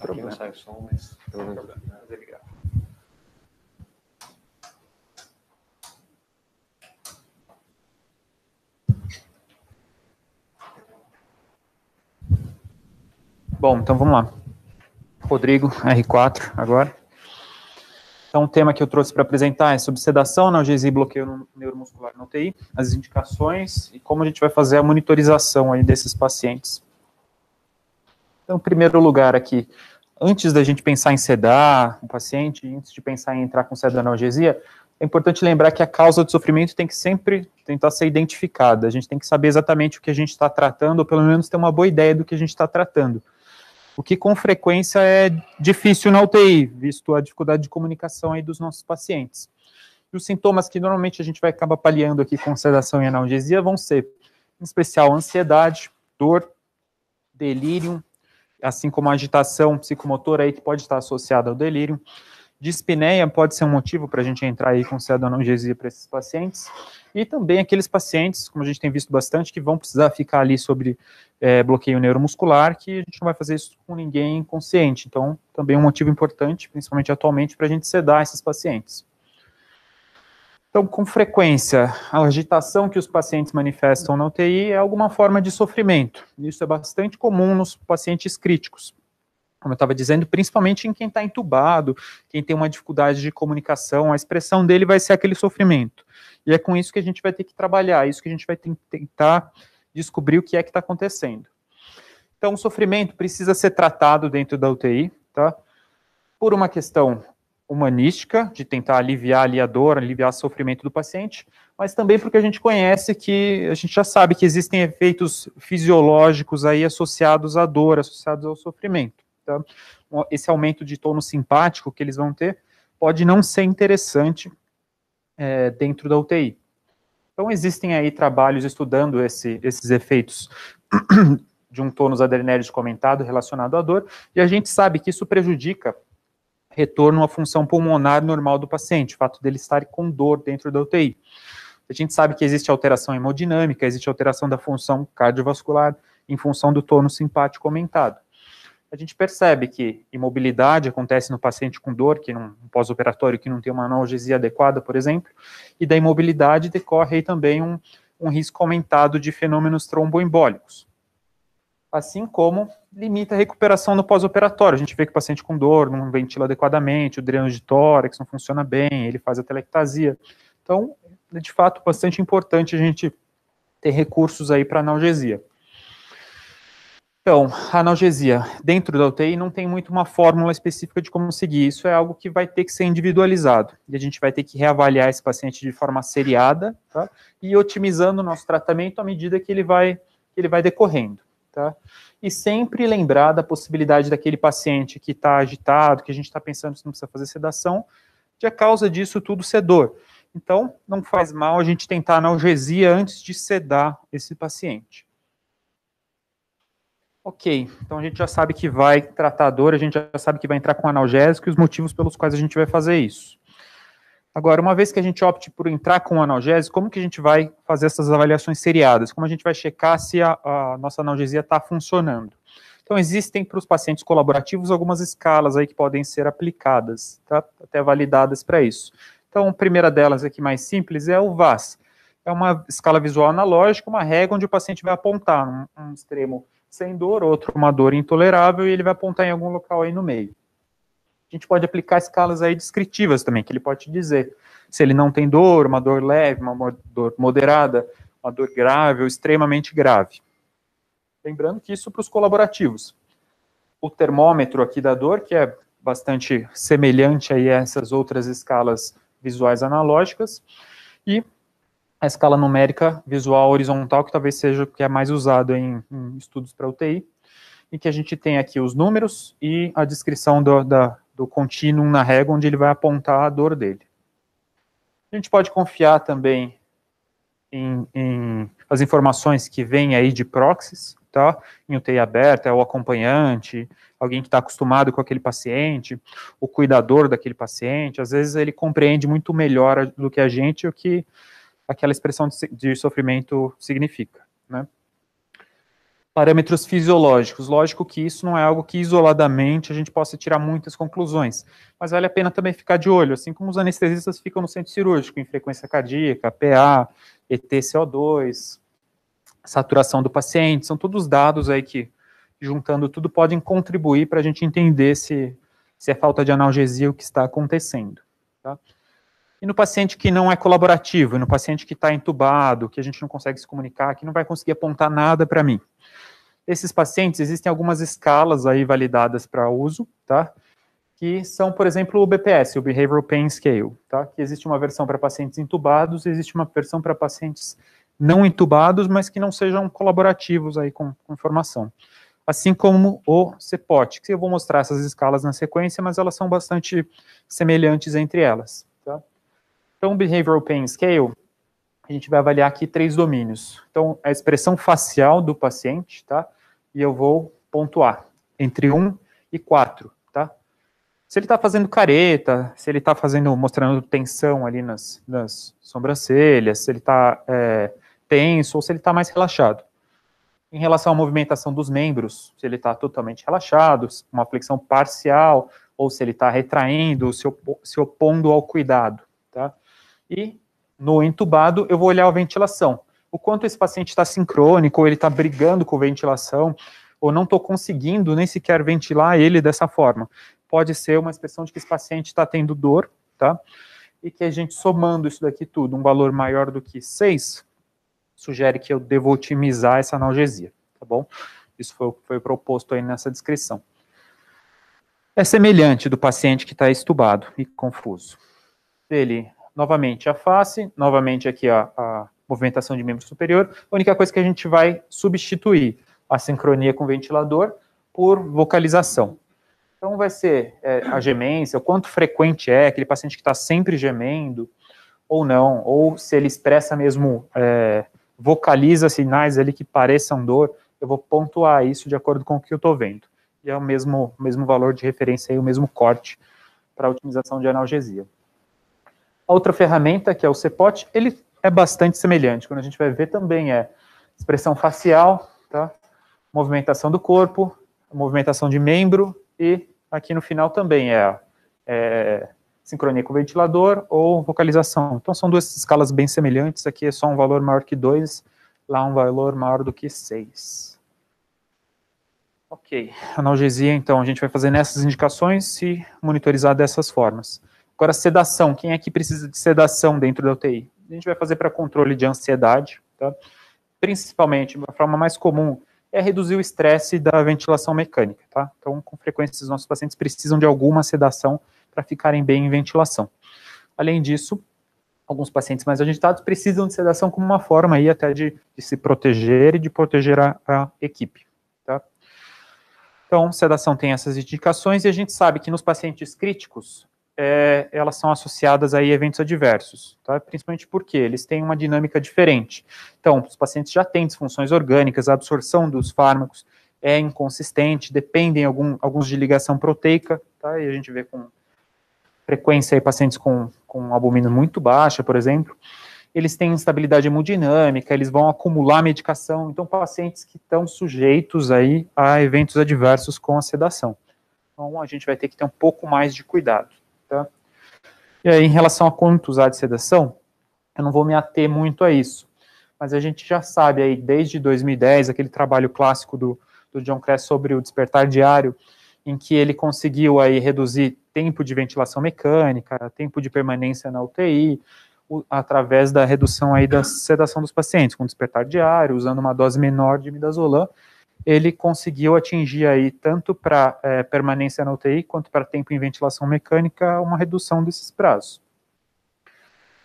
Aqui não sai o som, mas pelo menos ele grava. Bom, então vamos lá. Rodrigo, R4 agora. Então, o tema que eu trouxe para apresentar é sobre sedação, analgesia e bloqueio neuromuscular na UTI, as indicações e como a gente vai fazer a monitorização aí desses pacientes. Então, em primeiro lugar aqui, antes da gente pensar em sedar um paciente, antes de pensar em entrar com sedanalgesia, é importante lembrar que a causa do sofrimento tem que sempre tentar ser identificada. A gente tem que saber exatamente o que a gente está tratando, ou pelo menos ter uma boa ideia do que a gente está tratando. O que com frequência é difícil na UTI, visto a dificuldade de comunicação aí dos nossos pacientes. E os sintomas que normalmente a gente vai acabar paliando aqui com sedação e analgesia vão ser, em especial, ansiedade, dor, delírio, assim como a agitação psicomotora aí que pode estar associada ao delírio. Dispneia pode ser um motivo para a gente entrar aí com sedanalgesia para esses pacientes. E também aqueles pacientes, como a gente tem visto bastante, que vão precisar ficar ali sobre bloqueio neuromuscular, que a gente não vai fazer isso com ninguém inconsciente. Então, também um motivo importante, principalmente atualmente, para a gente sedar esses pacientes. Então, com frequência, a agitação que os pacientes manifestam na UTI é alguma forma de sofrimento. Isso é bastante comum nos pacientes críticos. Como eu estava dizendo, principalmente em quem está entubado, quem tem uma dificuldade de comunicação, a expressão dele vai ser aquele sofrimento. E é com isso que a gente vai ter que trabalhar, isso que a gente vai tentar descobrir o que é que está acontecendo. Então, o sofrimento precisa ser tratado dentro da UTI, tá? Por uma questão humanística, de tentar aliviar ali a dor, aliviar o sofrimento do paciente, mas também porque a gente conhece que, a gente já sabe que existem efeitos fisiológicos aí associados à dor, associados ao sofrimento. Tá? Esse aumento de tônus simpático que eles vão ter pode não ser interessante dentro da UTI. Então, existem aí trabalhos estudando esses efeitos de um tônus adrenérgico aumentado relacionado à dor, e a gente sabe que isso prejudica retorno à função pulmonar normal do paciente, o fato dele estar com dor dentro da UTI. A gente sabe que existe alteração hemodinâmica, existe alteração da função cardiovascular em função do tônus simpático aumentado. A gente percebe que imobilidade acontece no paciente com dor, que num pós-operatório que não tem uma analgesia adequada, por exemplo, e da imobilidade decorre aí também um risco aumentado de fenômenos tromboembólicos. Assim como limita a recuperação no pós-operatório. A gente vê que o paciente com dor não ventila adequadamente, o dreno de tórax não funciona bem, ele faz a telectasia. Então, é de fato bastante importante a gente ter recursos aí para analgesia. Então, a analgesia dentro da UTI não tem muito uma fórmula específica de como seguir, isso é algo que vai ter que ser individualizado, e a gente vai ter que reavaliar esse paciente de forma seriada, tá? E otimizando o nosso tratamento à medida que ele vai decorrendo, tá? E sempre lembrar da possibilidade daquele paciente que está agitado, que a gente está pensando se não precisa fazer sedação, de a causa disso tudo ser dor. Então, não faz mal a gente tentar analgesia antes de sedar esse paciente. Ok, então a gente já sabe que vai tratar a dor, a gente já sabe que vai entrar com analgésico e os motivos pelos quais a gente vai fazer isso. Agora, uma vez que a gente opte por entrar com analgésico, como que a gente vai fazer essas avaliações seriadas? Como a gente vai checar se a nossa analgesia está funcionando? Então, existem para os pacientes colaborativos algumas escalas aí que podem ser aplicadas, tá? Até validadas para isso. Então, a primeira delas aqui mais simples é o VAS. É uma escala visual analógica, uma régua onde o paciente vai apontar um extremo sem dor, outro uma dor intolerável, e ele vai apontar em algum local aí no meio. A gente pode aplicar escalas aí descritivas também, que ele pode te dizer se ele não tem dor, uma dor leve, uma dor moderada, uma dor grave ou extremamente grave. Lembrando que isso para os colaborativos. O termômetro aqui da dor, que é bastante semelhante aí a essas outras escalas visuais analógicas, e a escala numérica visual horizontal, que talvez seja o que é mais usado em estudos para UTI, e que a gente tem aqui os números e a descrição do contínuo na régua, onde ele vai apontar a dor dele. A gente pode confiar também em as informações que vêm aí de proxies, tá? Em UTI aberta, é o acompanhante, alguém que está acostumado com aquele paciente, o cuidador daquele paciente, às vezes ele compreende muito melhor do que a gente o que aquela expressão de sofrimento significa, né? Parâmetros fisiológicos. Lógico que isso não é algo que isoladamente a gente possa tirar muitas conclusões, mas vale a pena também ficar de olho, assim como os anestesistas ficam no centro cirúrgico, em frequência cardíaca, PA, ETCO2, saturação do paciente, são todos dados aí que, juntando tudo, podem contribuir para a gente entender se é falta de analgesia o que está acontecendo. Tá? E no paciente que não é colaborativo, e no paciente que está entubado, que a gente não consegue se comunicar, que não vai conseguir apontar nada para mim. Esses pacientes, existem algumas escalas aí validadas para uso, tá? Que são, por exemplo, o BPS, o Behavioral Pain Scale, tá? Que existe uma versão para pacientes entubados, existe uma versão para pacientes não entubados, mas que não sejam colaborativos aí com informação. Assim como o CPOT, que eu vou mostrar essas escalas na sequência, mas elas são bastante semelhantes entre elas, tá? Então, o Behavioral Pain Scale, a gente vai avaliar aqui 3 domínios. Então, a expressão facial do paciente, tá? E eu vou pontuar entre 1 e 4, tá? Se ele está fazendo careta, se ele está mostrando tensão ali nas sobrancelhas, se ele está tenso ou se ele está mais relaxado. Em relação à movimentação dos membros, se ele está totalmente relaxado, uma flexão parcial, ou se ele está retraindo, se opondo ao cuidado, tá? E no entubado, eu vou olhar a ventilação. O quanto esse paciente está sincrônico, ou ele está brigando com ventilação, ou não estou conseguindo nem sequer ventilar ele dessa forma. Pode ser uma expressão de que esse paciente está tendo dor, tá? E que a gente, somando isso daqui tudo, um valor maior do que 6, sugere que eu devo otimizar essa analgesia, tá bom? Isso foi proposto aí nessa descrição. É semelhante do paciente que está estubado e confuso. Ele, novamente, a face, novamente aqui a movimentação de membro superior. A única coisa que a gente vai substituir a sincronia com o ventilador por vocalização. Então vai ser a gemência, o quanto frequente é aquele paciente que está sempre gemendo, ou não, ou se ele expressa mesmo, vocaliza sinais ali que pareçam dor, eu vou pontuar isso de acordo com o que eu estou vendo. E é o mesmo valor de referência, aí, o mesmo corte para a otimização de analgesia. A outra ferramenta, que é o CPOT, ele é bastante semelhante. Quando a gente vai ver também expressão facial, tá? Movimentação do corpo, movimentação de membro, e aqui no final também sincronia com o ventilador ou vocalização. Então são duas escalas bem semelhantes, aqui é só um valor maior que 2, lá um valor maior do que 6. Ok, analgesia, então, a gente vai fazer nessas indicações e monitorizar dessas formas. Agora, sedação, quem aqui precisa de sedação dentro da UTI? A gente vai fazer para controle de ansiedade, tá? Principalmente, a forma mais comum é reduzir o estresse da ventilação mecânica, tá? Então, com frequência, os nossos pacientes precisam de alguma sedação para ficarem bem em ventilação. Além disso, alguns pacientes mais agitados precisam de sedação como uma forma aí até de se proteger e de proteger a equipe, tá? Então, sedação tem essas indicações e a gente sabe que nos pacientes críticos, elas são associadas a eventos adversos, tá? Principalmente porque eles têm uma dinâmica diferente. Então, os pacientes já têm disfunções orgânicas, a absorção dos fármacos é inconsistente, dependem alguns de ligação proteica, tá? E a gente vê com frequência aí pacientes com albumina muito baixa, por exemplo, eles têm instabilidade hemodinâmica, eles vão acumular medicação, então pacientes que estão sujeitos aí a eventos adversos com a sedação. Então a gente vai ter que ter um pouco mais de cuidado, tá? E aí em relação a quanto usar de sedação, eu não vou me ater muito a isso, mas a gente já sabe aí desde 2010, aquele trabalho clássico do John Kress sobre o despertar diário, em que ele conseguiu aí reduzir tempo de ventilação mecânica, tempo de permanência na UTI, através da redução aí da sedação dos pacientes, com despertar diário, usando uma dose menor de midazolam, ele conseguiu atingir aí, tanto para permanência na UTI, quanto para tempo em ventilação mecânica, uma redução desses prazos.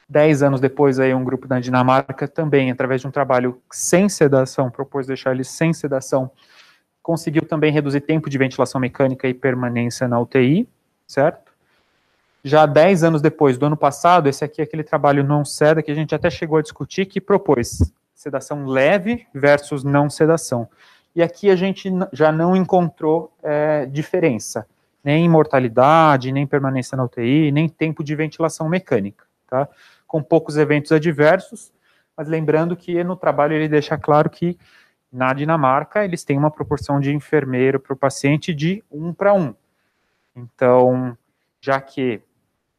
10 anos depois, aí, um grupo da Dinamarca também, através de um trabalho sem sedação, propôs deixar ele sem sedação, conseguiu também reduzir tempo de ventilação mecânica e permanência na UTI, certo? Já 10 anos depois, do ano passado, esse aqui é aquele trabalho não SEDA que a gente até chegou a discutir, que propôs sedação leve versus não sedação. E aqui a gente já não encontrou diferença, nem mortalidade, nem permanência na UTI, nem tempo de ventilação mecânica, tá? Com poucos eventos adversos, mas lembrando que no trabalho ele deixa claro que Na Dinamarca, eles têm uma proporção de enfermeiro para o paciente de 1 para 1. Então, já que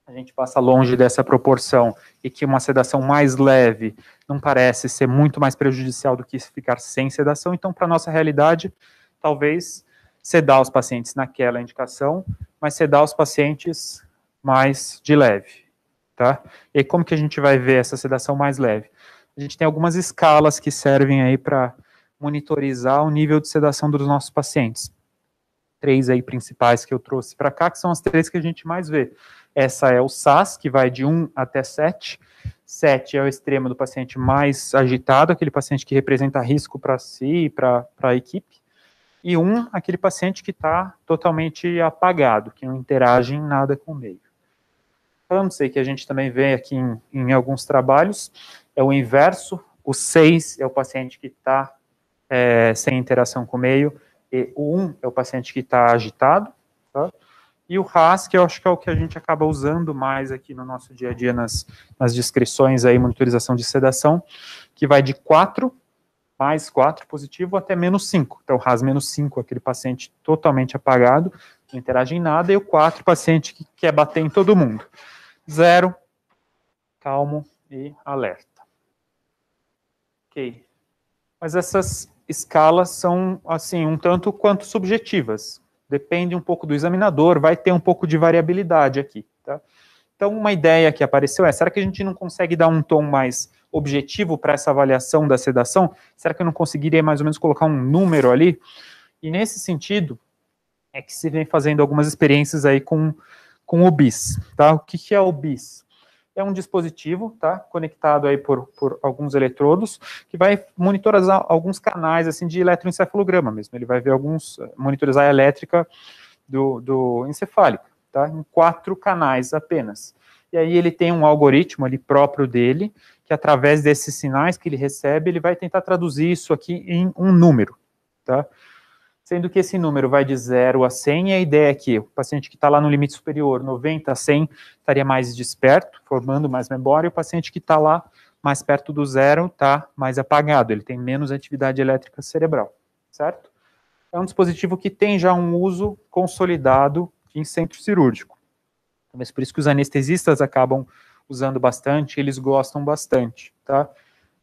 a gente passa longe dessa proporção e que uma sedação mais leve não parece ser muito mais prejudicial do que ficar sem sedação, então, para a nossa realidade, talvez sedar os pacientes naquela indicação, mas sedar os pacientes mais de leve, tá? E aí, como que a gente vai ver essa sedação mais leve? A gente tem algumas escalas que servem aí para monitorizar o nível de sedação dos nossos pacientes. 3 aí principais que eu trouxe para cá, que são as 3 que a gente mais vê. Essa é o SAS, que vai de 1 até 7. 7 é o extremo do paciente mais agitado, aquele paciente que representa risco para si e para a equipe. E 1, aquele paciente que está totalmente apagado, que não interage em nada com o meio. Falamos aí que a gente também vê aqui em alguns trabalhos, é o inverso. O 6 é o paciente que está sem interação com o meio, e o 1 é o paciente que está agitado, tá? E o RAS, que eu acho que é o que a gente acaba usando mais aqui no nosso dia a dia nas descrições aí, monitorização de sedação, que vai de 4, mais 4 positivo, até menos 5. Então, o RAS menos 5, aquele paciente totalmente apagado, não interage em nada, e o 4, paciente que quer bater em todo mundo. 0, calmo e alerta. Ok. Mas essas escalas são, assim, um tanto quanto subjetivas. Depende um pouco do examinador, vai ter um pouco de variabilidade aqui, tá? Então, uma ideia que apareceu é, será que a gente não consegue dar um tom mais objetivo para essa avaliação da sedação? Será que eu não conseguiria mais ou menos colocar um número ali? E nesse sentido, é que se vem fazendo algumas experiências aí com o BIS, tá? O que é o BIS? É um dispositivo, tá, conectado aí por alguns eletrodos, que vai monitorizar alguns canais, assim, de eletroencefalograma mesmo. Ele vai ver monitorizar a elétrica do encefálico, tá, em 4 canais apenas. E aí ele tem um algoritmo ali próprio dele, que através desses sinais que ele recebe, ele vai tentar traduzir isso aqui em um número, tá? Sendo que esse número vai de 0 a 100, e a ideia é que o paciente que está lá no limite superior, 90 a 100, estaria mais desperto, formando mais memória, e o paciente que está lá mais perto do 0 está mais apagado, ele tem menos atividade elétrica cerebral, certo? É um dispositivo que tem já um uso consolidado em centro cirúrgico. Talvez por isso que os anestesistas acabam usando bastante, eles gostam bastante, tá?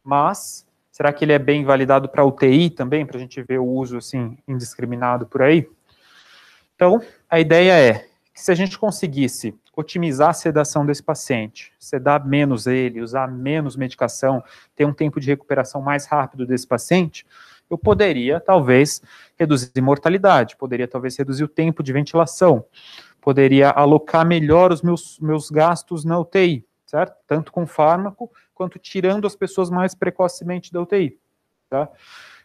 Mas será que ele é bem validado para UTI também, para a gente ver o uso, assim, indiscriminado por aí? Então, a ideia é que se a gente conseguisse otimizar a sedação desse paciente, sedar menos ele, usar menos medicação, ter um tempo de recuperação mais rápido desse paciente, eu poderia, talvez, reduzir mortalidade, poderia, talvez, reduzir o tempo de ventilação, poderia alocar melhor os meus gastos na UTI, certo? Tanto com fármaco, quanto tirando as pessoas mais precocemente da UTI, tá?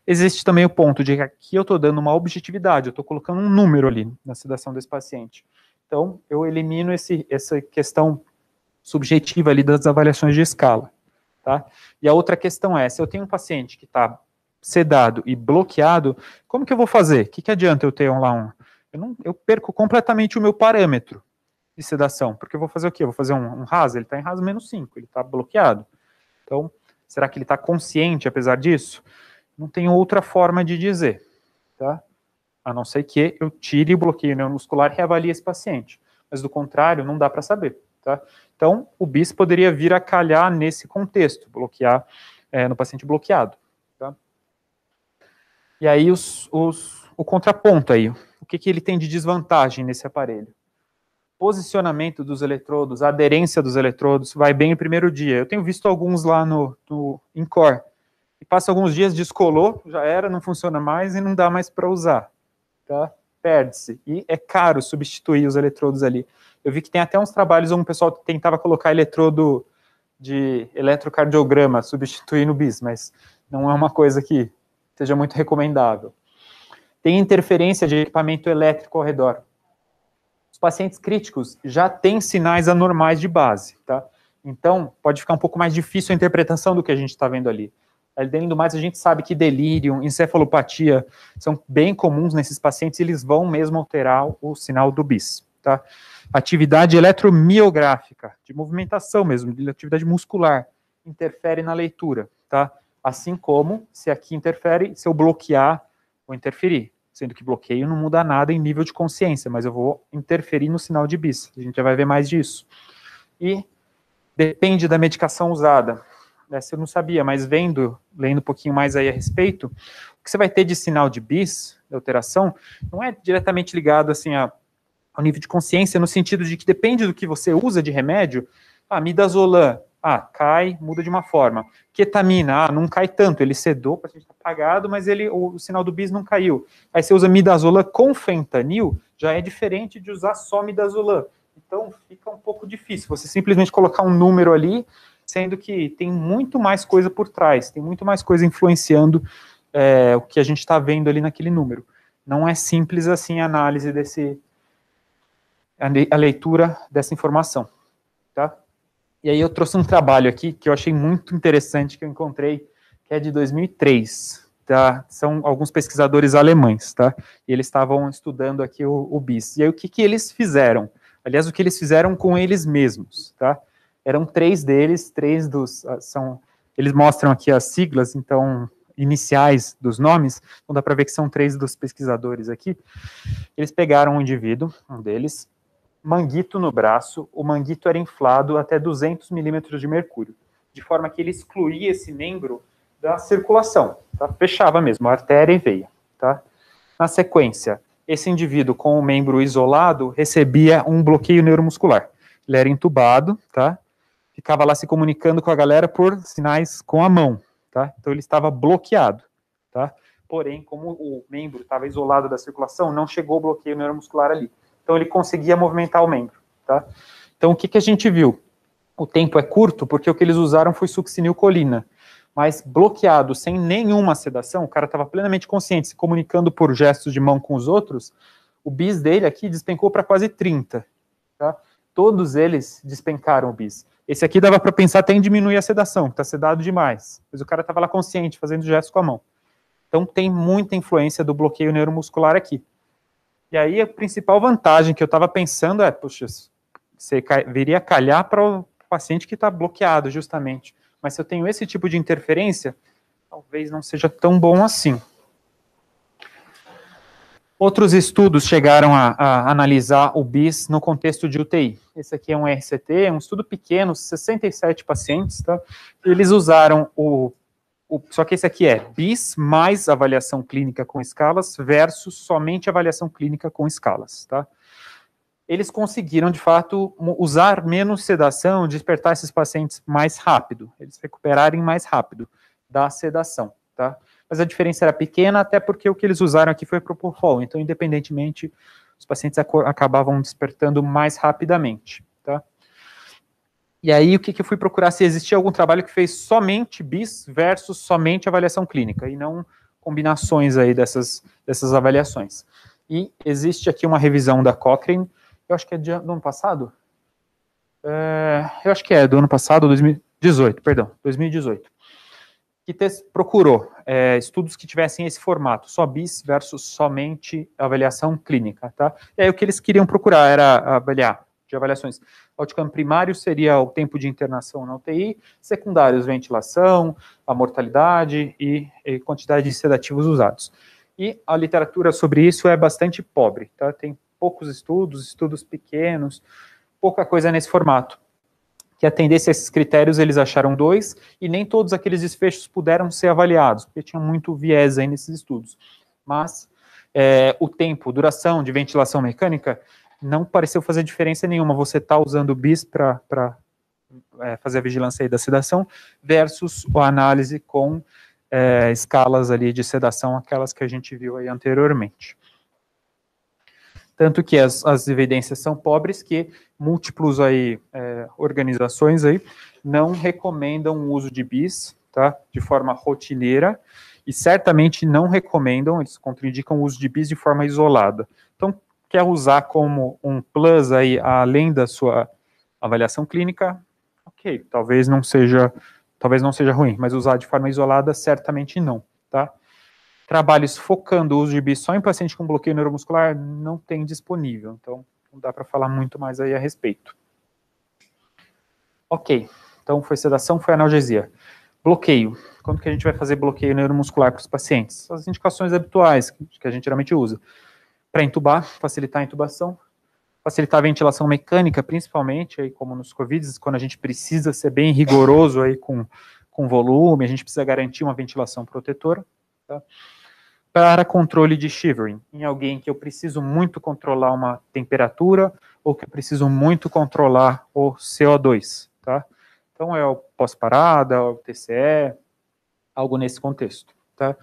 Existe também o ponto de que aqui eu estou dando uma objetividade, eu estou colocando um número ali na sedação desse paciente. Então, eu elimino essa questão subjetiva ali das avaliações de escala, tá? E a outra questão é, se eu tenho um paciente que está sedado e bloqueado, como que eu vou fazer? O que adianta eu ter lá eu perco completamente o meu parâmetro de sedação, porque eu vou fazer o quê? Eu vou fazer um RAS, ele está em RAS menos 5, ele está bloqueado. Então, será que ele está consciente apesar disso? Não tem outra forma de dizer, tá? A não ser que eu tire o bloqueio neuromuscular e reavalie esse paciente. Mas, do contrário, não dá para saber, tá? Então, o BIS poderia vir a calhar nesse contexto, bloquear no paciente bloqueado, tá? E aí, o contraponto aí, o que ele tem de desvantagem nesse aparelho? Posicionamento dos eletrodos, a aderência dos eletrodos, vai bem no primeiro dia. Eu tenho visto alguns lá no INCOR, e passa alguns dias, descolou, já era, não funciona mais e não dá mais para usar, tá? Perde-se. E é caro substituir os eletrodos ali. Eu vi que tem até uns trabalhos onde o pessoal tentava colocar eletrodo de eletrocardiograma, substituir no BIS, mas não é uma coisa que seja muito recomendável. Tem interferência de equipamento elétrico ao redor. Os pacientes críticos já têm sinais anormais de base, tá? Então, pode ficar um pouco mais difícil a interpretação do que a gente está vendo ali. Além do mais, a gente sabe que delírio, encefalopatia são bem comuns nesses pacientes e eles vão mesmo alterar o sinal do BIS, tá? Atividade eletromiográfica, de movimentação mesmo, de atividade muscular, interfere na leitura, tá? Assim como se aqui interfere, se eu bloquear ou interferir. Sendo que bloqueio não muda nada em nível de consciência, mas eu vou interferir no sinal de bis. A gente já vai ver mais disso. E depende da medicação usada. Essa eu não sabia, mas lendo um pouquinho mais aí a respeito, o que você vai ter de sinal de bis, de alteração, não é diretamente ligado assim ao nível de consciência, no sentido de que depende do que você usa de remédio. Midazolam, cai, muda de uma forma. Ketamina, não cai tanto, ele sedou, o paciente está apagado, mas o sinal do bis não caiu. Aí você usa midazolam com fentanil, já é diferente de usar só midazolam. Então fica um pouco difícil, você simplesmente colocar um número ali, sendo que tem muito mais coisa por trás, tem muito mais coisa influenciando o que a gente está vendo ali naquele número. Não é simples assim a análise a leitura dessa informação, tá? E aí eu trouxe um trabalho aqui que eu achei muito interessante, que eu encontrei, que é de 2003, tá? São alguns pesquisadores alemães, tá? E eles estavam estudando aqui o bis. E aí o que eles fizeram? Aliás, o que eles fizeram com eles mesmos, tá? Eram 3 deles, 3 eles mostram aqui as siglas, então, iniciais dos nomes, então dá para ver que são 3 dos pesquisadores aqui. Eles pegaram um indivíduo, um deles, manguito no braço, o manguito era inflado até 200 milímetros de mercúrio, de forma que ele excluía esse membro da circulação, tá? Fechava mesmo, artéria e veia, tá? Na sequência, esse indivíduo com o membro isolado recebia um bloqueio neuromuscular. Ele era entubado, tá? Ficava lá se comunicando com a galera por sinais com a mão, tá? Então ele estava bloqueado, tá? Porém, como o membro estava isolado da circulação, não chegou o bloqueio neuromuscular ali. Então ele conseguia movimentar o membro, tá? Então o que a gente viu? O tempo é curto porque o que eles usaram foi succinilcolina, mas bloqueado, sem nenhuma sedação, o cara estava plenamente consciente, se comunicando por gestos de mão com os outros, o bis dele aqui despencou para quase 30, tá? Todos eles despencaram o bis. Esse aqui dava para pensar até em diminuir a sedação, que está sedado demais, mas o cara estava lá consciente, fazendo gestos com a mão. Então tem muita influência do bloqueio neuromuscular aqui. E aí a principal vantagem que eu estava pensando puxa, você viria calhar para o paciente que está bloqueado, justamente. Mas se eu tenho esse tipo de interferência, talvez não seja tão bom assim. Outros estudos chegaram a analisar o bis no contexto de UTI. Esse aqui é um RCT, um estudo pequeno, 67 pacientes, tá? Eles usaram só que esse aqui é bis mais avaliação clínica com escalas versus somente avaliação clínica com escalas, tá? Eles conseguiram, de fato, usar menos sedação, despertar esses pacientes mais rápido, eles recuperarem mais rápido da sedação, tá? Mas a diferença era pequena, até porque o que eles usaram aqui foi propofol, então, independentemente, os pacientes acabavam despertando mais rapidamente, tá? E aí, o que eu fui procurar? Se existia algum trabalho que fez somente bis versus somente avaliação clínica, e não combinações aí dessas avaliações. E existe aqui uma revisão da Cochrane, eu acho que é do ano passado? Eu acho que é do ano passado, 2018, que procurou estudos que tivessem esse formato, só bis versus somente avaliação clínica, tá? E aí o que eles queriam procurar era avaliar, de avaliações, outcome primário seria o tempo de internação na UTI, secundários, ventilação, a mortalidade e quantidade de sedativos usados. E a literatura sobre isso é bastante pobre, tá? Tem poucos estudos pequenos, pouca coisa nesse formato. Que atendesse a esses critérios, eles acharam 2, e nem todos aqueles desfechos puderam ser avaliados, porque tinha muito viés aí nesses estudos. Mas o tempo, duração de ventilação mecânica, não pareceu fazer diferença nenhuma. Você está usando o bis para fazer a vigilância aí da sedação, versus a análise com escalas ali de sedação, aquelas que a gente viu aí anteriormente. Tanto que as evidências são pobres, que múltiplos aí, organizações aí não recomendam o uso de bis, tá, de forma rotineira, e certamente não recomendam, eles contraindicam o uso de bis de forma isolada. Então, quer usar como um plus aí, além da sua avaliação clínica, ok, talvez não seja ruim, mas usar de forma isolada, certamente não, tá? Trabalhos focando o uso de bis só em paciente com bloqueio neuromuscular não tem disponível, então não dá para falar muito mais aí a respeito. Ok, então foi sedação, foi analgesia. Bloqueio. Quando que a gente vai fazer bloqueio neuromuscular para os pacientes? As indicações habituais que a gente geralmente usa. Para intubar, facilitar a intubação, facilitar a ventilação mecânica, principalmente, aí, como nos COVIDs, quando a gente precisa ser bem rigoroso aí com volume, a gente precisa garantir uma ventilação protetora. Tá? Para controle de shivering, em alguém que eu preciso muito controlar uma temperatura ou que eu preciso muito controlar o CO2. Tá? Então, é o pós-parada, o TCE, algo nesse contexto. Tá?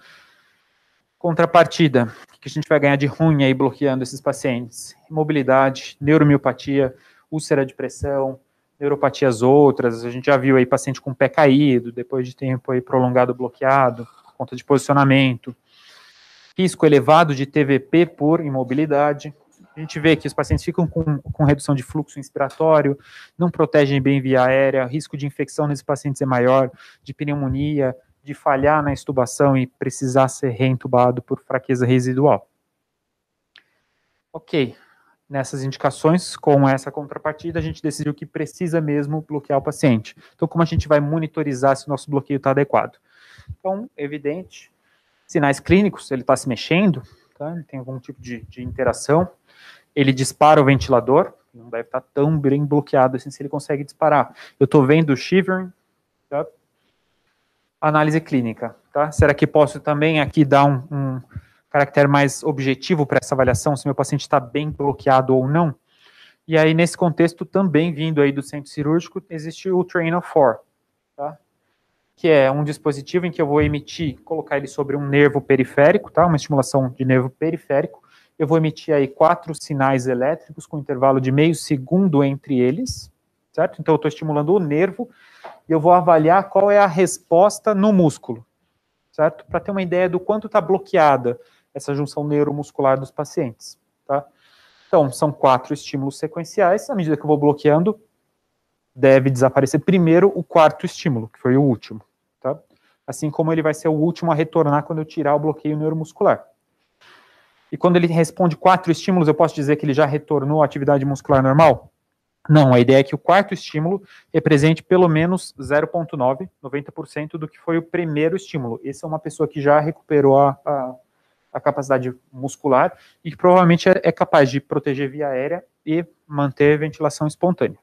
Contrapartida, o que a gente vai ganhar de ruim aí bloqueando esses pacientes? Imobilidade, neuromiopatia, úlcera de pressão, neuropatias outras, a gente já viu aí paciente com pé caído, depois de tempo aí prolongado bloqueado, por conta de posicionamento, risco elevado de TVP por imobilidade, a gente vê que os pacientes ficam com redução de fluxo inspiratório, não protegem bem via aérea, risco de infecção nesses pacientes é maior, de pneumonia, de falhar na extubação e precisar ser reintubado por fraqueza residual. Ok, nessas indicações, com essa contrapartida, a gente decidiu que precisa mesmo bloquear o paciente. Então, como a gente vai monitorizar se o nosso bloqueio está adequado? Então, evidente, sinais clínicos, ele está se mexendo, tá? Ele tem algum tipo de interação, ele dispara o ventilador, não deve estar tão bem bloqueado assim se ele consegue disparar. Eu estou vendo o shivering, tá? Análise clínica, tá? Será que posso também aqui dar um caractere mais objetivo para essa avaliação, se meu paciente está bem bloqueado ou não? E aí, nesse contexto, também vindo aí do centro cirúrgico, existe o Train of 4, tá? Que é um dispositivo em que eu vou emitir, colocar ele sobre um nervo periférico, tá? Uma estimulação de nervo periférico. Eu vou emitir aí 4 sinais elétricos com intervalo de meio segundo entre eles, certo? Então, eu estou estimulando o nervo e eu vou avaliar qual é a resposta no músculo, certo? Para ter uma ideia do quanto está bloqueada essa junção neuromuscular dos pacientes, tá? Então, são 4 estímulos sequenciais. À medida que eu vou bloqueando, deve desaparecer primeiro o 4º estímulo, que foi o último, tá? Assim como ele vai ser o último a retornar quando eu tirar o bloqueio neuromuscular. E quando ele responde 4 estímulos, eu posso dizer que ele já retornou à atividade muscular normal? Não, a ideia é que o 4º estímulo represente pelo menos 0,9, 90% do que foi o primeiro estímulo. Esse é uma pessoa que já recuperou a capacidade muscular e que provavelmente é capaz de proteger via aérea e manter ventilação espontânea.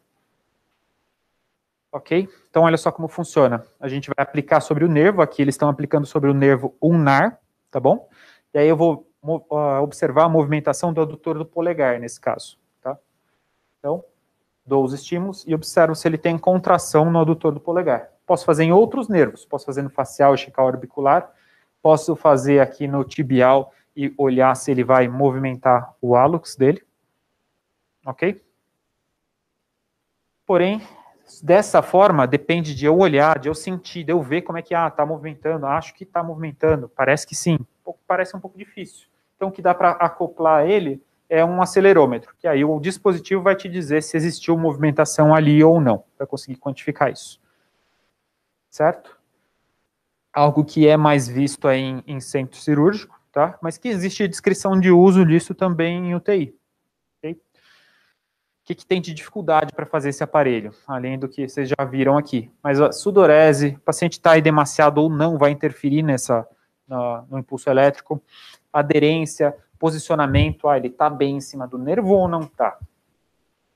Ok? Então, olha só como funciona. A gente vai aplicar sobre o nervo, aqui eles estão aplicando sobre o nervo ulnar, tá bom? E aí eu vou observar a movimentação do adutor do polegar, nesse caso, tá? Então, dou os estímulos e observo se ele tem contração no adutor do polegar. Posso fazer em outros nervos, posso fazer no facial, isquial, orbicular, posso fazer aqui no tibial e olhar se ele vai movimentar o hálux dele, ok? Porém, dessa forma, depende de eu olhar, de eu sentir, de eu ver como é que está movimentando, acho que está movimentando, parece que sim, parece um pouco difícil. Então, o que dá para acoplar ele é um acelerômetro, que aí o dispositivo vai te dizer se existiu movimentação ali ou não, para conseguir quantificar isso. Certo? Algo que é mais visto aí em centro cirúrgico, tá? Mas que existe descrição de uso disso também em UTI. Okay? O que tem de dificuldade para fazer esse aparelho? Além do que vocês já viram aqui. Mas a sudorese, o paciente está edemaciado ou não, vai interferir no impulso elétrico. Aderência, posicionamento, ele está bem em cima do nervo ou não está?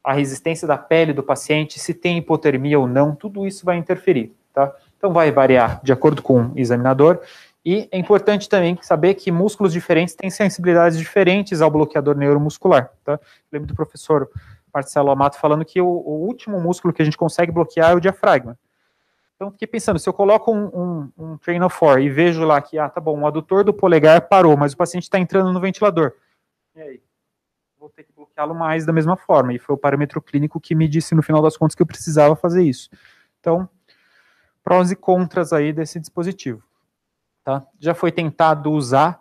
A resistência da pele do paciente, se tem hipotermia ou não, tudo isso vai interferir, tá? Então vai variar de acordo com o examinador, e é importante também saber que músculos diferentes têm sensibilidades diferentes ao bloqueador neuromuscular, tá? Lembro do professor Marcelo Amato falando que o último músculo que a gente consegue bloquear é o diafragma. Então, fiquei pensando, se eu coloco um Train of 4 e vejo lá que, tá bom, o adutor do polegar parou, mas o paciente está entrando no ventilador. E aí? Vou ter que bloqueá-lo mais da mesma forma. E foi o parâmetro clínico que me disse, no final das contas, que eu precisava fazer isso. Então, prós e contras aí desse dispositivo. Tá? Já foi tentado usar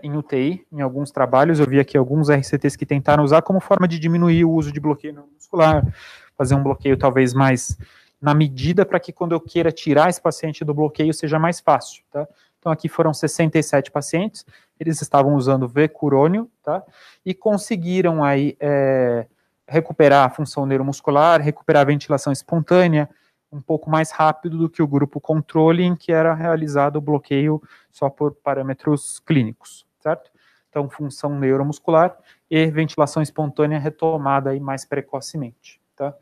em UTI, em alguns trabalhos, eu vi aqui alguns RCTs que tentaram usar como forma de diminuir o uso de bloqueio neuromuscular, fazer um bloqueio talvez mais na medida para que quando eu queira tirar esse paciente do bloqueio seja mais fácil, tá? Então aqui foram 67 pacientes, eles estavam usando V-curônio, tá? E conseguiram aí recuperar a função neuromuscular, recuperar a ventilação espontânea, um pouco mais rápido do que o grupo controle, em que era realizado o bloqueio só por parâmetros clínicos, certo? Então, função neuromuscular e ventilação espontânea retomada aí mais precocemente, tá?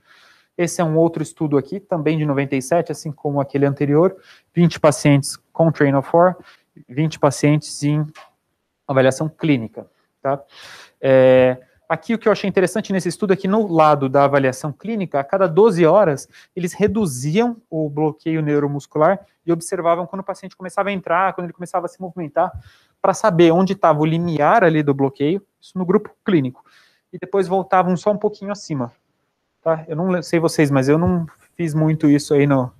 Esse é um outro estudo aqui, também de 97, assim como aquele anterior, 20 pacientes com Train of 4, 20 pacientes em avaliação clínica, tá? Aqui o que eu achei interessante nesse estudo é que no lado da avaliação clínica, a cada 12 horas, eles reduziam o bloqueio neuromuscular e observavam quando o paciente começava a entrar, quando ele começava a se movimentar, para saber onde estava o limiar ali do bloqueio, isso no grupo clínico, e depois voltavam só um pouquinho acima, tá? Eu não sei vocês, mas eu não fiz muito isso aí no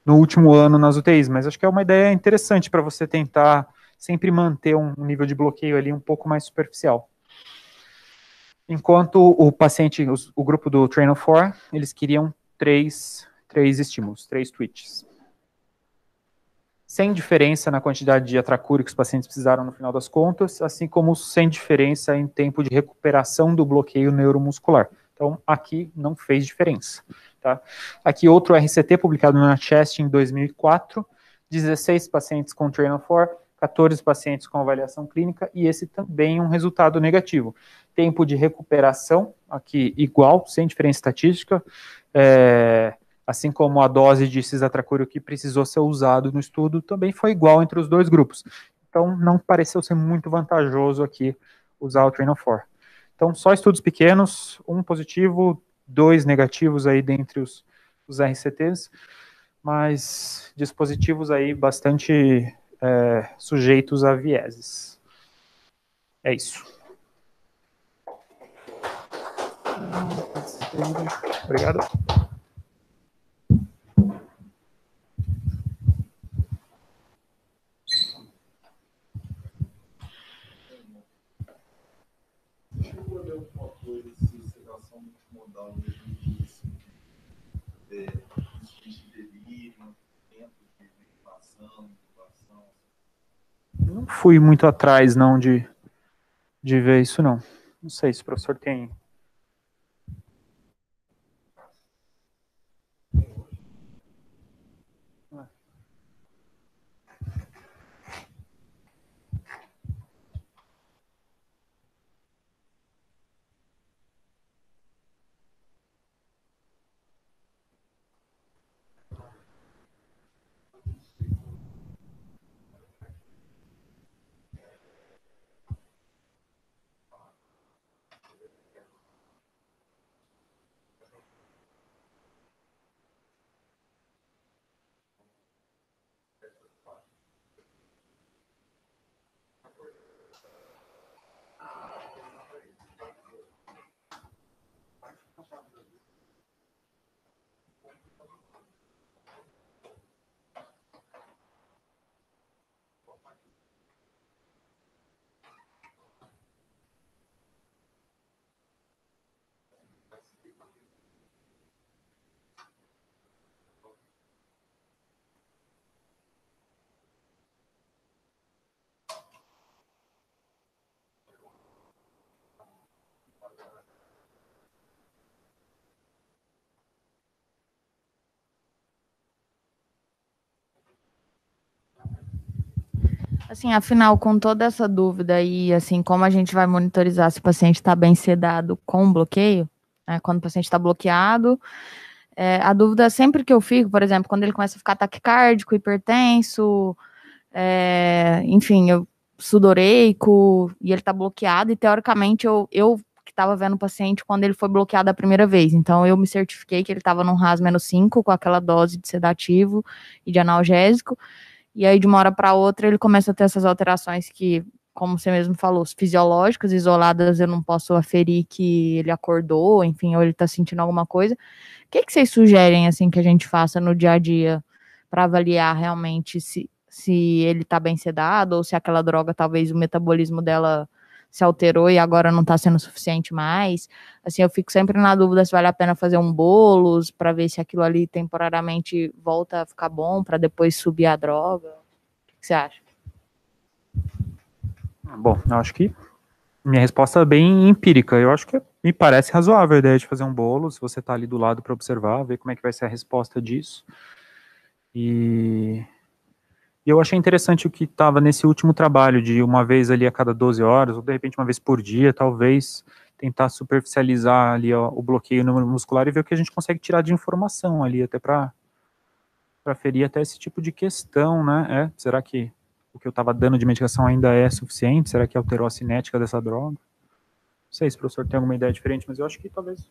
último ano nas UTIs, mas acho que é uma ideia interessante para você tentar sempre manter um nível de bloqueio ali um pouco mais superficial. Enquanto o paciente, o grupo do Train of 4, eles queriam três estímulos, 3 twitches. Sem diferença na quantidade de atracúria que os pacientes precisaram no final das contas, assim como sem diferença em tempo de recuperação do bloqueio neuromuscular. Então, aqui não fez diferença. Tá? Aqui outro RCT publicado na Chest em 2004, 16 pacientes com Train of 4, 14 pacientes com avaliação clínica, e esse também um resultado negativo. Tempo de recuperação, aqui igual, sem diferença estatística, assim como a dose de cisatracúrio que precisou ser usado no estudo, também foi igual entre os dois grupos. Então, não pareceu ser muito vantajoso aqui usar o Train of 4. Então, só estudos pequenos, 1 positivo, 2 negativos aí dentre os RCTs, mas dispositivos aí bastante sujeitos a vieses. É isso. Obrigado. Não fui muito atrás, não, de ver isso, não. Não sei se o professor tem. Assim, afinal, com toda essa dúvida e, assim, como a gente vai monitorizar se o paciente está bem sedado com bloqueio, né, quando o paciente está bloqueado, a dúvida sempre que eu fico, por exemplo, quando ele começa a ficar taquicárdico, hipertenso, enfim, sudoreico, e ele está bloqueado, e teoricamente eu que estava vendo o paciente quando ele foi bloqueado a primeira vez, então eu me certifiquei que ele estava num RAS-5 com aquela dose de sedativo e de analgésico. E aí, de uma hora para outra, ele começa a ter essas alterações que, como você mesmo falou, fisiológicas, isoladas, eu não posso aferir que ele acordou, enfim, ou ele está sentindo alguma coisa. O que vocês sugerem, assim, que a gente faça no dia a dia para avaliar realmente se ele está bem sedado ou se aquela droga, talvez o metabolismo dela se alterou e agora não está sendo suficiente mais? Assim, eu fico sempre na dúvida se vale a pena fazer um bolos para ver se aquilo ali temporariamente volta a ficar bom para depois subir a droga. O que você acha? Bom, eu acho que minha resposta é bem empírica. Eu acho que é Me parece razoável a ideia de fazer um bolo, se você está ali do lado para observar, ver como é que vai ser a resposta disso. E eu achei interessante o que estava nesse último trabalho, de uma vez ali a cada 12 horas, ou de repente uma vez por dia, talvez tentar superficializar ali o bloqueio muscular e ver o que a gente consegue tirar de informação ali, até para ferir até esse tipo de questão, né? Será que o que eu estava dando de medicação ainda é suficiente? Será que alterou a cinética dessa droga? Não sei se o professor tem alguma ideia diferente, mas eu acho que talvez...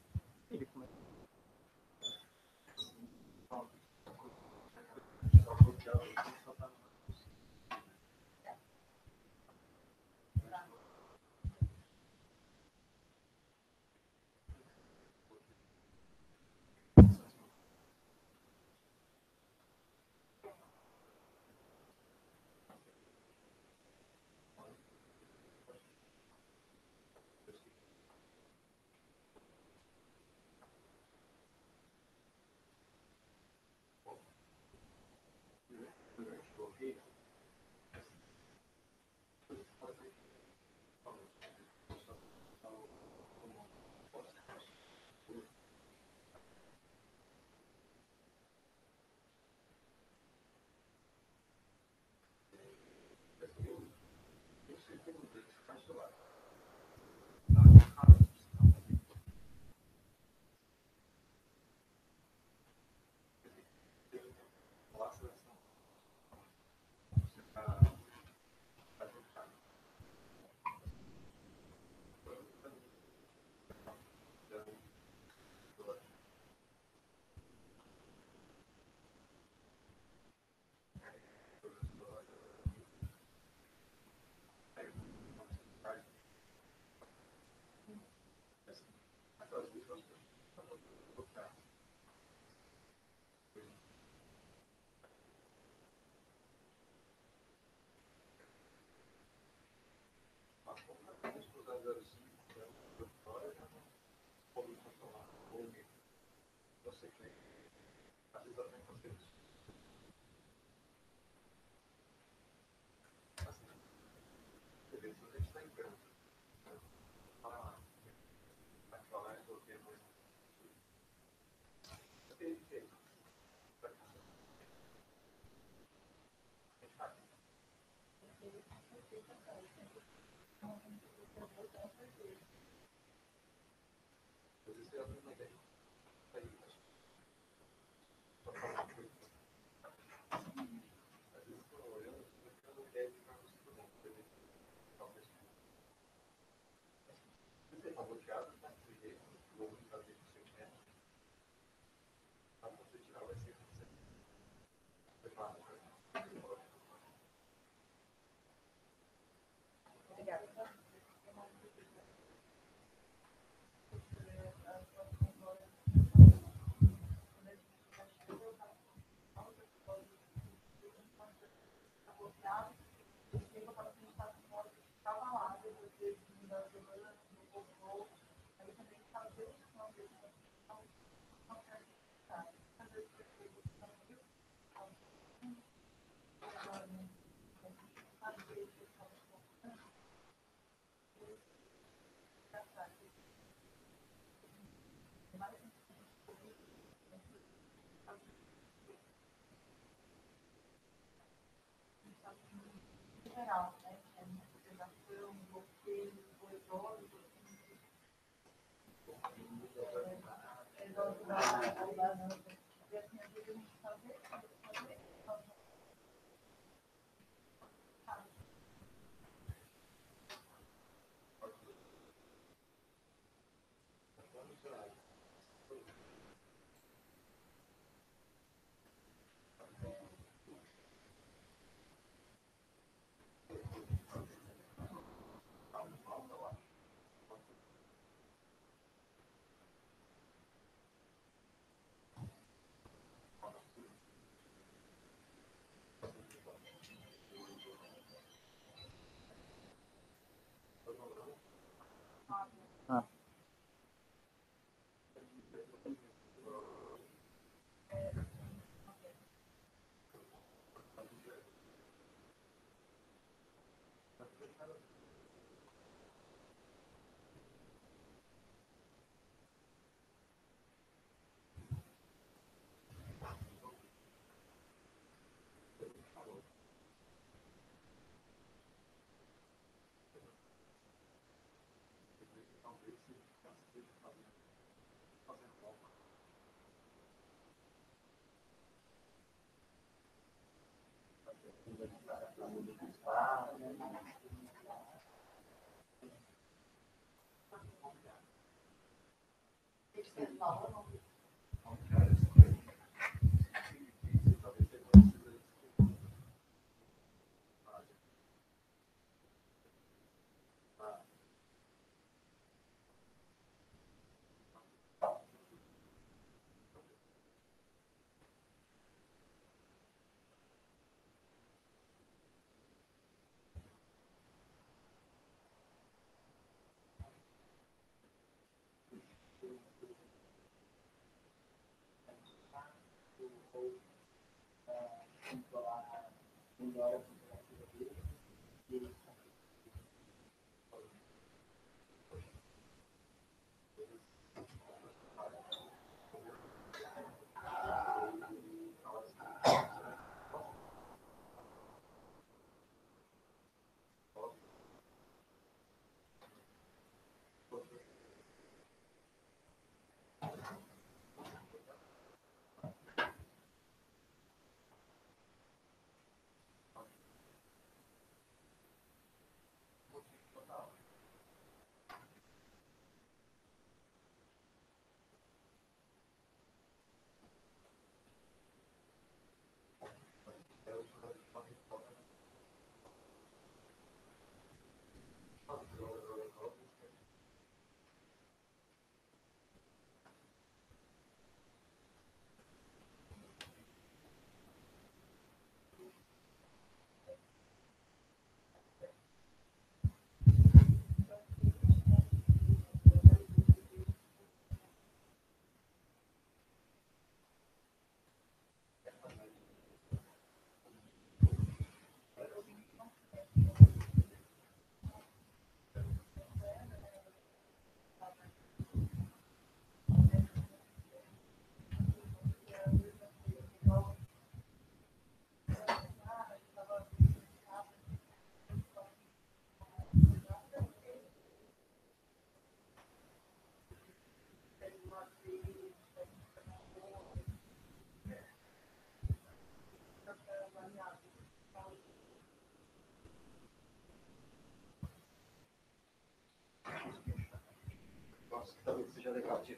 Talvez seja legal de...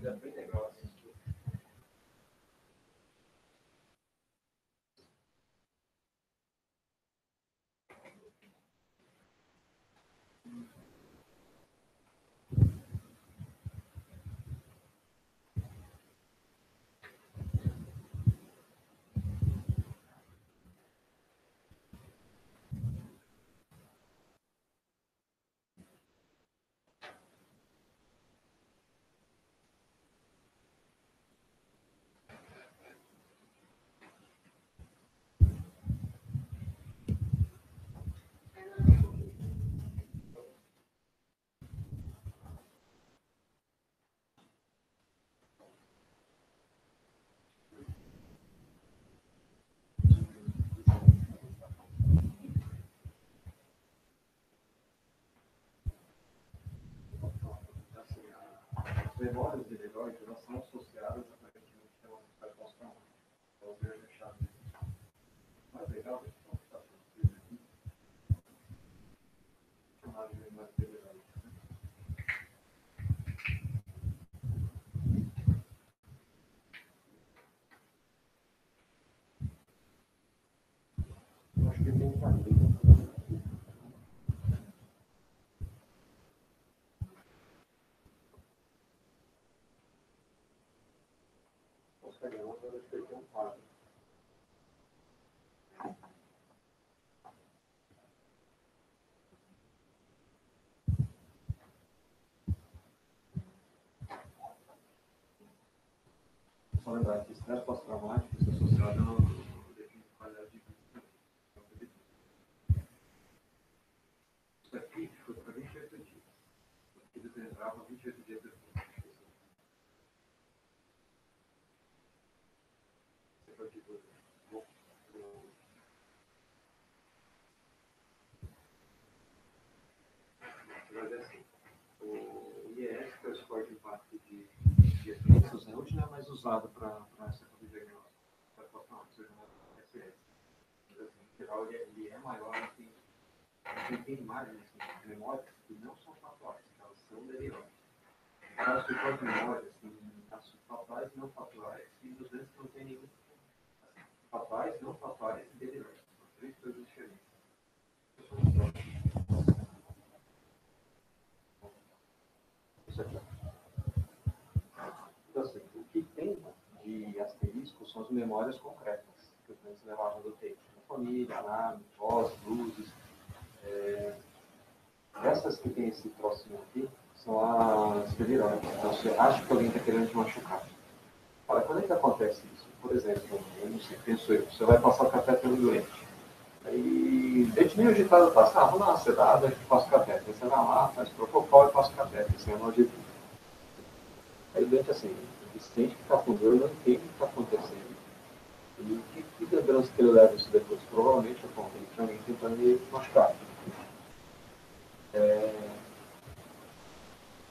É bem legal assim. As memórias de Leroy elas são associadas aparentemente a uma percussão. Então, eu vejo deixar mais legal do que está acontecendo aqui. Mais legal. Eu acho que tem um quadrinho. Instagram, eu deixei aqui um quadro. Só lembrar que estresse pós-traumático está associado a uma definição de qualidade de vida. Isso aqui foi para 28 dias. Eles entravam 28 dias depois. Você foi aqui vai ver assim. O IES, que é o score de impacto de efeitos, hoje não é mais usado para essa coisa de diagnóstico. Para pós-traumático, seja uma SS. Em geral, ele é maior, assim. Tem imagens de memórias que não são fatuais, elas são derivadas. Caso de suporte de memória, assim, fatuais e não fatuais, e dos vezes não tem nenhum. Fatuais, não fatuais e derivadas. São três coisas diferentes. Isso aqui. Então, assim, o que tem de asterisco são as memórias concretas, que os doentes levavam do tempo. Família, alarme, voz, luzes. Essas que tem esse próximo aqui são as delirantes. Então, você acha que alguém está querendo te machucar. Olha, quando é que acontece isso? Por exemplo, eu não sei, penso eu, você vai passar o café pelo doente. Aí, dente meio agitado, passa, vou dar uma sedada, eu faço café. Aí você vai lá, faz propofol e faz café, isso é analgesia. Aí o doente, assim, ele sente que está com dor, não entende o que está acontecendo. E que lembrança que ele leva isso depois? Provavelmente, ele tinha alguém tentando me machucar.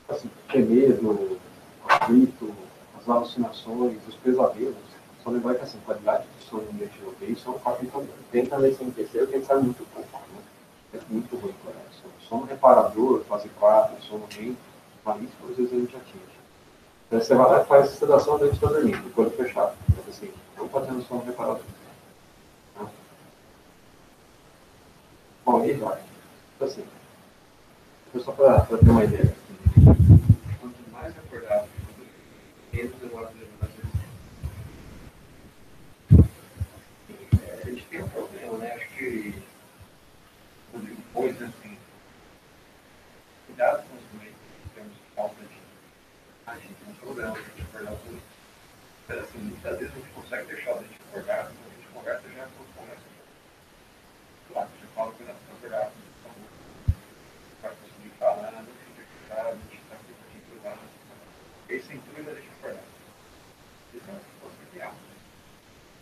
Assim, ter medo, conflito, as alucinações, os pesadelos. Só lembrar que assim, a qualidade de sono no ambiente ok são 4 tenta ler sem terceiro, que a gente sabe muito pouco. Né? É muito ruim para isso. Sono reparador, fase 4, sono REM, isso às vezes a gente atinge. Então você vai lá e faz a sedação dentro da dormir, com o olho fechado. Então, assim, não fazendo sono reparador. Tá? Bom, e vai. Então, assim, só para ter uma ideia. Quanto mais acordado, menos demora de levantar. A gente tem um problema, né? Acho que depois, assim, cuidado com os doentes, temos falta de. A gente tem um problema de acordar tudo. Mas, assim, muitas vezes a gente consegue deixar o dente acordado, a gente conversa já com conversa. Claro, você fala que não está acordado, vai conseguir falar, não fica acordado, a gente está aqui cuidado. Esse intuito é deixar acordado. Isso é uma situação real.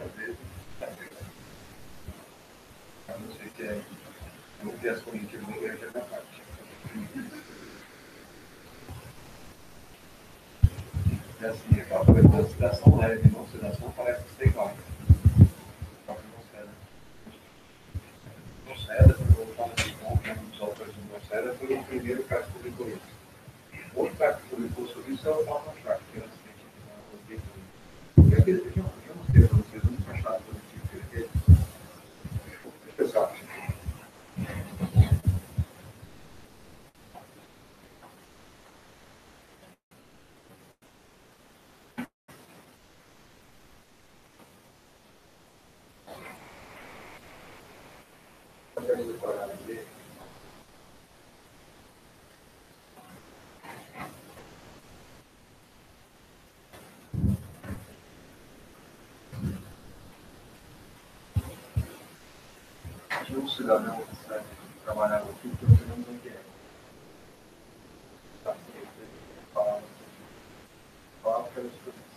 Às vezes, está acordado. Eu não sei se é um viés cognitivo muito grande da parte. É assim, aquela coisa da sedação leve, não sedação parece ser igual. Só que não ceda. Não ceda, para voltar nesse ponto, né, dos autores do não ceda, foi o primeiro cara que publicou isso. Outro cara que publicou sobre isso é o Paulo Machado, que era assistente de e aquele que eu mostrei para vocês, um Machado positivo que ele fez. Pessoal, tinha um cidadão que trabalhava aqui, que eu não lembro quem é. Falava que era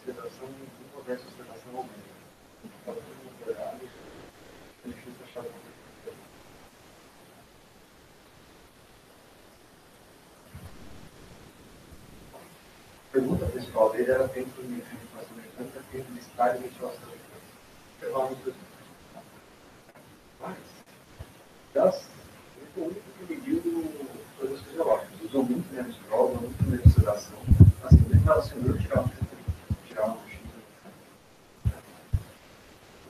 sedação em versus sedação ao meio. Estava todo mundo acordado, é difícil achar alguma coisa. A pergunta principal dele era dentro de ventilação mecânica, dentro de estágio de ventilação mecânica. Mas, ele foi o único que mediu coisas fisiológicas. Usou muito menos prova, muito menos sedação. Assim, ele estava sendo tirar uma cochila.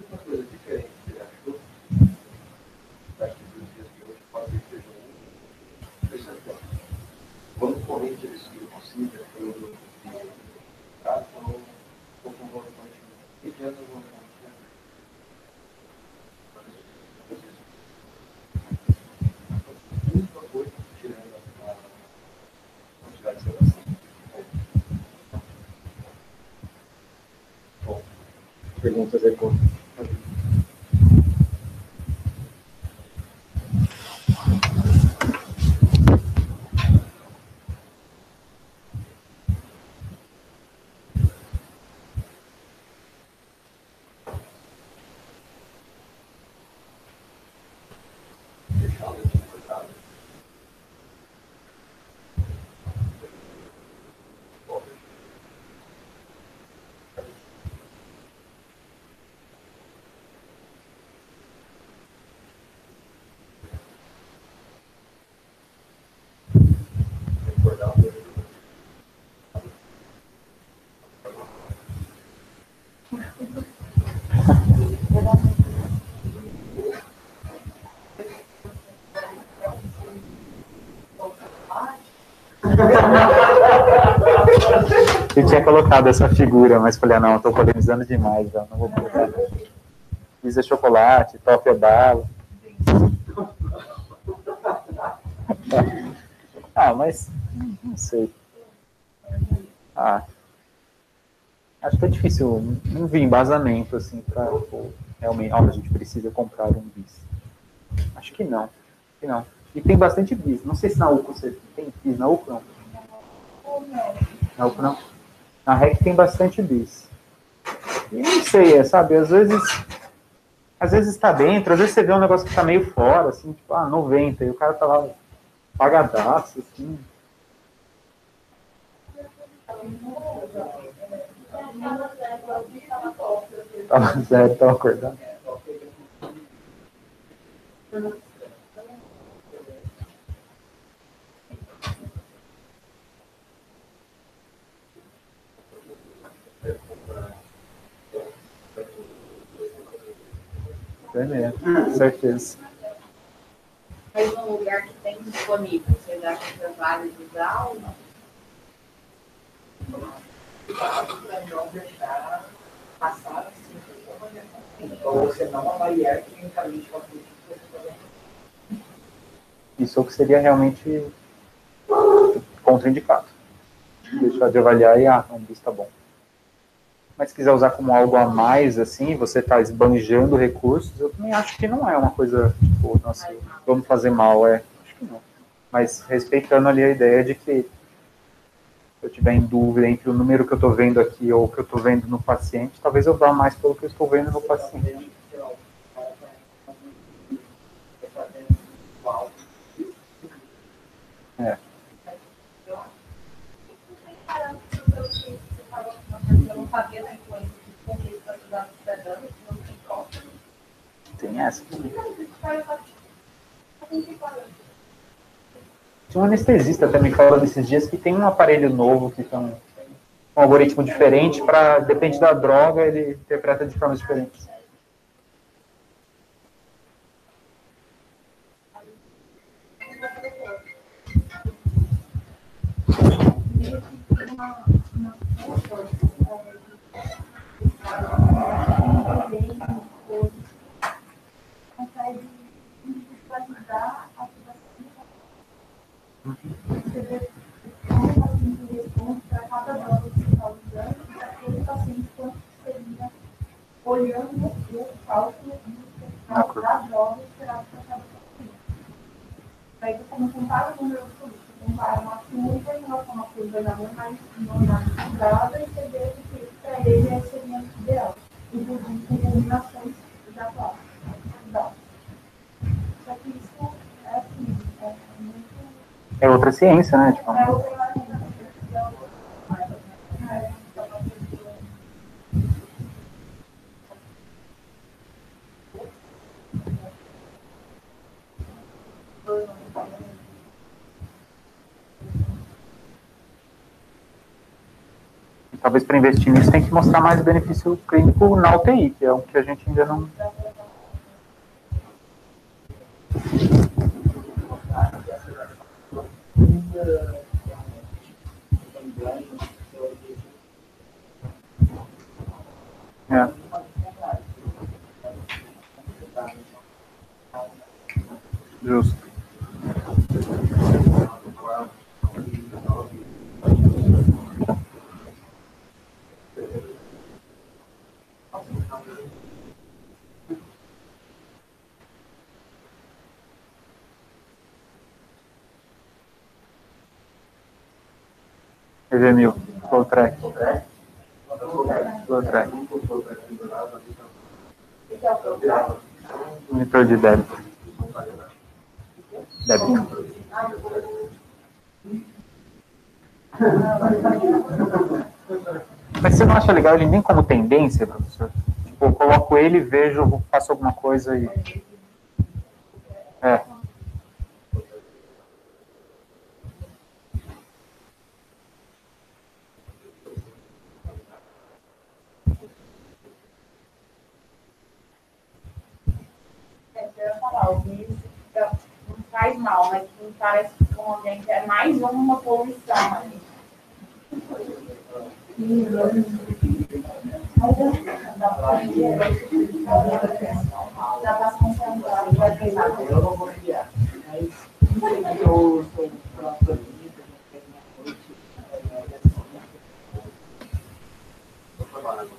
Uma coisa diferente que ele achou, daqui dos dias de hoje, pode ser que seja um. Isso é bom. Quando corrente ele subiu possível, foi o do então, com o valor corrente. Perguntas aí, como? Eu tinha colocado essa figura, mas falei, não, estou polemizando demais, não vou colocar. Pizza chocolate, toffee bala. Mas não sei. Acho que é difícil, não vi embasamento assim para realmente, a gente precisa comprar um bis. Acho que não. E tem bastante bis. Não sei se na UCO você tem bis na UCO, não. Na UCO não. Na REC tem bastante bis. E não sei, sabe, às vezes tá dentro, às vezes você vê um negócio que tá meio fora, assim, tipo, 90, e o cara tá lá pagadaço, assim. Tava zero, tava acordado. É mesmo, certeza. Mas num lugar que tem disponível, você acha que vale usar ou não? Não deixar passar assim, ou você não avaliar clinicamente com a política que você está vendo. Isso que seria realmente contraindicado. Deixar de avaliar e, um bis tá bom. Mas se quiser usar como algo a mais, assim, você está esbanjando recursos, eu também acho que não é uma coisa, tipo, nossa, vamos fazer mal, acho que não. Mas respeitando ali a ideia de que se eu tiver em dúvida entre o número que eu estou vendo aqui ou o que eu estou vendo no paciente, talvez eu vá mais pelo que eu estou vendo no paciente. Tem essa. Tinha um anestesista também falando esses dias que tem um aparelho novo que tem um algoritmo diferente para, depende da droga, ele interpreta de formas diferentes. Olhando o cálculo da droga esperada para cada paciente. Aí você não compara o número absoluto, você compara uma curva em relação a uma curva mais normalizada e você vê que para ele seria o ideal, inclusive com combinações da classe. Só que isso é assim, é muito... É outra ciência, né? Tipo... É outra ciência. Talvez para investir nisso tem que mostrar mais benefício clínico na UTI, que é o que a gente ainda não... É. EV1000, Flow Track. Flow Track. Monitor de débito. Débito. Mas você não acha legal ele nem como tendência, professor? Tipo, eu coloco ele, vejo, faço alguma coisa e... É. Eu ia falar, o vídeo não faz mal, mas não parece que com alguém que é mais uma poluição ali. Já está concentrado, vai pegar. Eu não vou enviar. Mas eu estou falando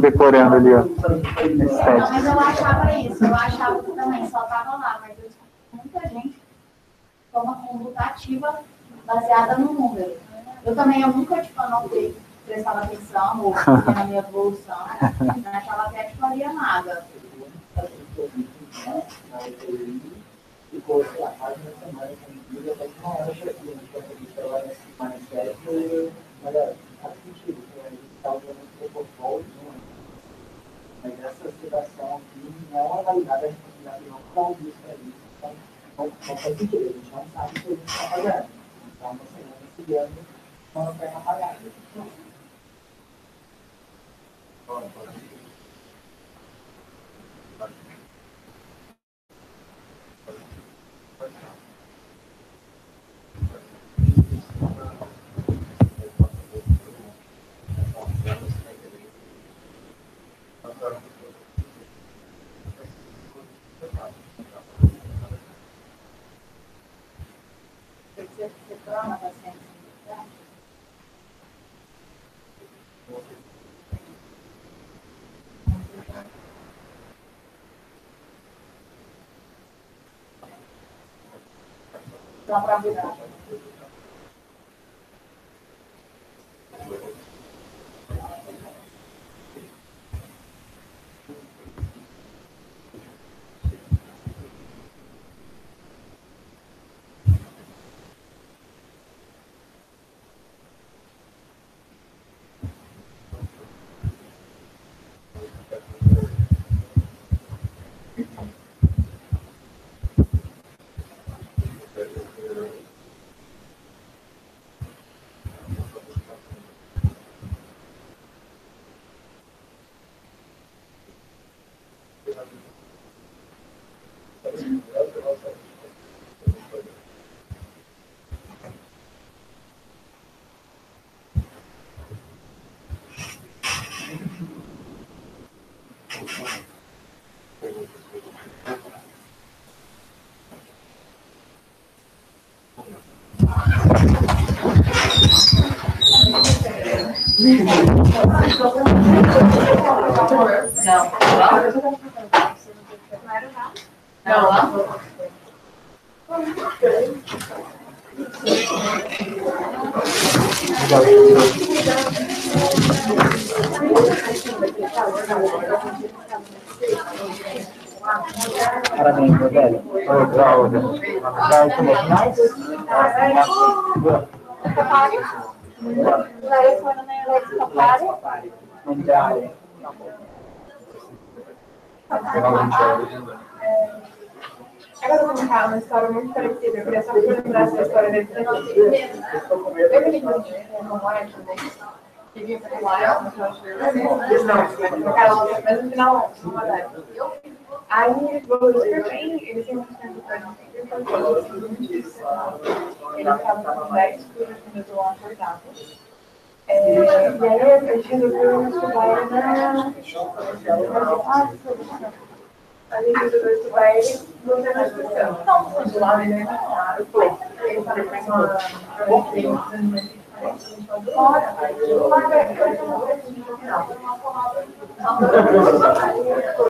Decorando ali, ó. Não, mas eu achava isso, eu achava que também só estava lá, mas eu descobri que muita gente toma conduta ativa baseada no número. Eu também, eu nunca, tipo, eu não prestava atenção ou na minha evolução, não achava até que faria nada. ficou, sei lá, quase uma semana com o vídeo, até que uma hora chegou, então a gente trabalha nesse mindset e, olha, faz sentido, a gente está usando o propósito, mas essa situação aqui não é validada, a responsabilidade não está isso para isso, então não faz sentido, a gente não sabe o que a gente está fazendo. Então, uma semana seguindo, uma perna apagada. Você trama paciente. Dá para virar. Parabéns, meu velho. Vai comer mais? Agora eu vou contar uma história muito parecida. Eu queria só lembrar essa história dele. Eu me lembro de uma mãe que vinha para lá, mas no final, aí ele falou super bem, ele tem um tempo para não ter ele ficava com 10 turmas no meu acordado. E aí a gente resolveu estudar na A gente resolveu estudar ele, não tem mais discussão. Não, quando lá, né? Eu falei, ele tá com uma fora, aí eu larguei, eu não sei se no final.